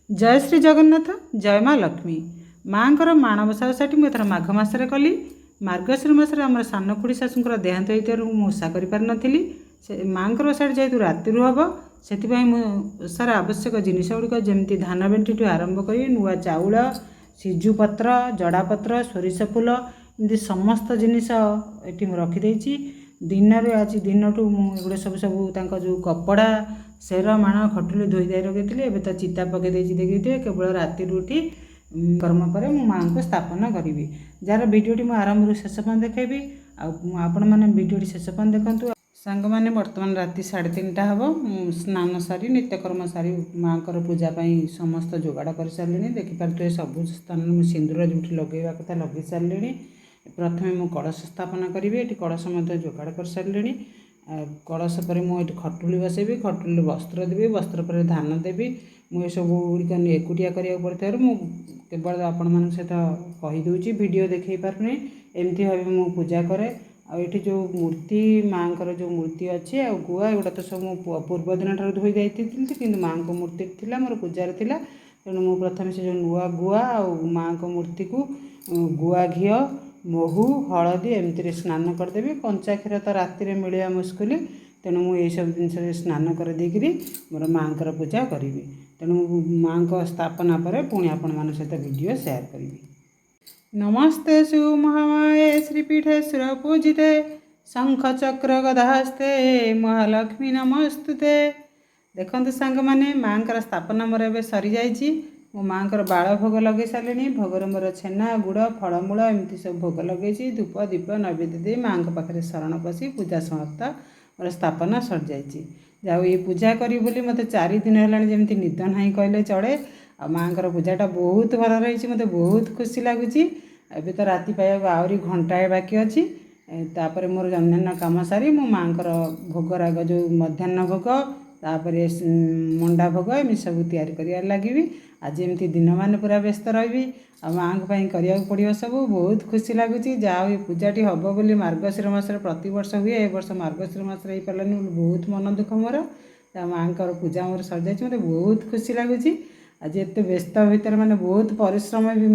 जय श्री जगन्नाथ जय माँ लक्ष्मी माँकर माणबसा ओषाटी मुझे माघ मसरे कली मार्गशीर मसरे आम सान खुड़ी शाशुर देहांत होषा करी से माँकर ओषाटी जेहेतु राति हम से ओषार आवश्यक जिनिस गुड़िक जमी धान बेंटी आरंभ कर नुआ चाउल सिजु पत्र जड़ापत्र सोरिष फूल एमती समस्त जिनिस ये रखीदे दिन आज दिन ठू मुझे सब सब जो कपड़ा सेर माण खटुली धोई दी रखी एवं तो चिता पकई देखिए केवल राति उठी कर्म पर मो माँ को स्थापना करी जार भिडटी मुझे आरंभ शेष पान देखी आपण मैंने भिडटी शेष पान देखूँ सांग मैंने बर्तमान राति 3:30 हम स्नान सारी नित्यकर्म सारी माँ को पूजापी समस्त जोगाड़ कर सारे देखिपे सबू स्थान में सिंदूर जो लगेवा कथा लगे सारे प्रथमे मु कलश स्थापना करी ये कलश जोगाड़ कर सारे कलश पर मुझे खटुली बसैबी खटुली वस्त्र देवी वस्त्र पर धान देवी मुझे सब गुड़िक एकुटिया करा पड़ता केवल आपण मान सहित कहीदे वीडियो देखई पारे एमती भाव मु पूजा करे आठी जो मूर्ति माँ जो मूर्ति अच्छी आ गुआ एगुड़ा तो सब पूर्व दिन ठार धोई जाती कि माँ को मूर्ति थी मोर पूजार थी तेणु मु प्रथम से जो नुआ गुआ आ माँ को मूर्ति को गुआ घी महू हलदी एमती स्नान करदेवी कंचा क्षीर तो राति मिलवा मुस्किल तेणु मुझे सब जिन स्नान करदेकरी मोर माँ पूजा करी तेणु माँ को स्थापना पर पुणी आपण मान सहित वीडियो शेयर करी। नमस्ते सुमहामाये श्रीपीठेश्वर पूजिते शंख चक्र गदाहस्ते महालक्ष्मी नमस्तुते। देखते सांग मैंने माँ स्थापना मोर ए सरी जाइए मो माँ बाल भोग लगे सारे भोगर मोर छेना गुड़ फलमूल एमती सब भोग लगे धूप दीप नैवेद्य दे माँ पाखे शरण पशि पूजा समाप्त मोर स्थापना सर जाइए जाऊ ये पूजा करी बोली मत 4 दिन है निद ना कहले चढ़े आ माँ पूजाटा बहुत भल रही मत बहुत खुशी लगुच एबे तो राति पाइबा आहरी घंटाए बाकी अच्छी तापर मोर अन्य कम सारी मो माँ भोग राग जो मध्याह्न भोग तापर मंडा भोग एम सब तैयारी लगी आज एमती दिन मान पूरा व्यस्त रही आ माँ करा पड़ो सब बहुत खुशी लगुच जाओ ये पूजाटी हम बोली मार्गशीर मसरे प्रति वर्ष हुए ए वर्ष मार्गशीर मसरे हो पारानी बहुत मन दुख मोर माँ पूजा मोर सर जाए मत बहुत खुशी लगुच आज एत व्यस्त भितर माने बहुत परिश्रम भी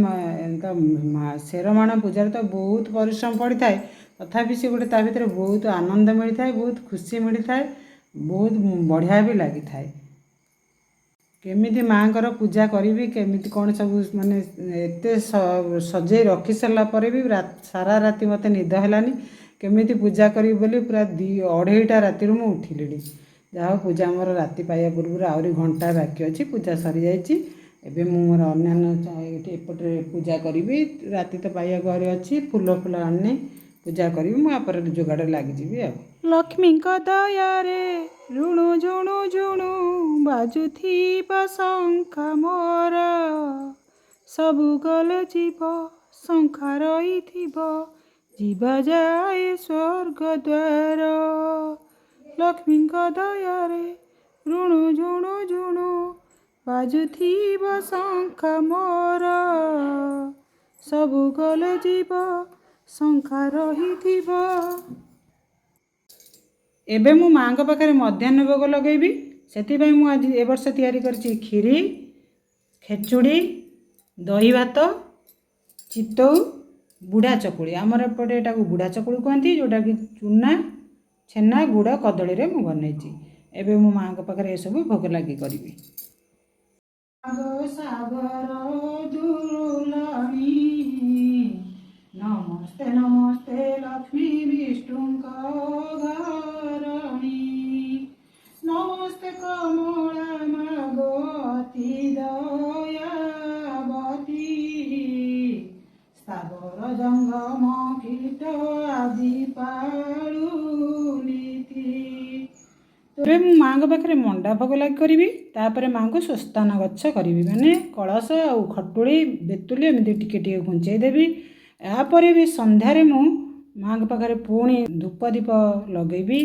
शेरमाण पूजार तो बहुत परिश्रम पड़ता है तथापि से गोटे ता भर बहुत आनंद मिलता है बहुत खुशी मिलता है बहुत बढ़िया भी लगी था केमिति माँ पूजा करी केमिति कौन सब माने एत सजे रखी सारा भी सारा राति मत निद है केमिति पूजा करी बोली पूरा 2:30 राति मुझे उठिली जहाँ पूजा मोर राति पाइबा पूर्व आहरी घंटा बाकी अच्छी पूजा सरी जाइए मोर अन्य एपटे पूजा करी राति तो पाइबा घर अच्छी फूल फूल आने पूजा करी मुझे जोगाड़ लगी आ लक्ष्मी दया रे ऋणु झुणु झुणु बाजुथी शंख मोर सबु गल जीव शंखा रही जीवा जाए स्वर्ग द्वार लक्ष्मी दया रे ऋणु झुणु झुणु बाजुथी शंख मोर सबु गल जीव शंखा रही एबे मु माँ पाखे मध्याह्न भोग लगेबी से मु आज ए वर्ष तैयारी करछि खीरी खेचुड़ी दही भात चितौ बुढ़ा चकुड़ी आमर एपटे एटा बुढ़ा चकुड़ी कहती जोटा कि चूना छेना गुड़ कदली रे मु बनैछि एबे मो माँ पाखे सब भोग लगी करी। नमस्ते नमस्ते लक्ष्मी विष्णु नमस्ते कमला मागती दयावती स्थावर जंगम कीट आदि पालुनीति माँ पाखे मंडा भोग लग करी तापर माँ को स्वस्तान गच्छ करी माने कलश आ खटुली बेतुली एमती टिके घुंचई देवी यापर भी संध्यारे मु माँ पाखे पुणी धूप दीप लगेबी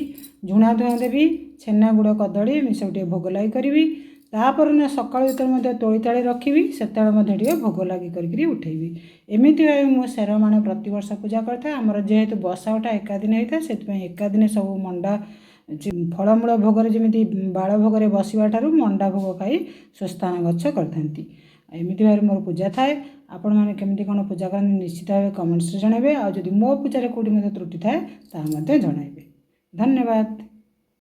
झुणा धुआं देवी छेना गुड़ कदली सब भोग लगी करी तापर न सकाल भर तोली ताली रखी से भोग लगी करी उठेबी एमती भाव मो शेरमाण प्रति वर्ष पूजा करता आमर जेहेतु बसा उठा एका दिन होता है से एका दिन सब मंडा ଫଳମୂଳ ଭୋଗରେ ଯେମିତି ବାଳ ଭୋଗରେ ବସିବା ଠାରୁ ମଣ୍ଡା ଭୋଗ ଖାଇ ସ୍ୱସ୍ଥାନ ଗଚ୍ଛ କରିଥାନ୍ତି। ଏମିତି ଭାବରେ ମୋର ପୂଜା ଥାଏ। ଆପଣମାନେ କେମିତି କ'ଣ ପୂଜା କରନ୍ତି ନିଶ୍ଚିତ ଭାବେ କମେଣ୍ଟସରେ ଜଣାଇବେ। ଆଉ ଯଦି ମୋ ପୂଜାରେ କେଉଁଠି ମଧ୍ୟ ତ୍ରୁଟି ଥାଏ ତାହା ମଧ୍ୟ ଜଣାଇବେ। ଧନ୍ୟବାଦ।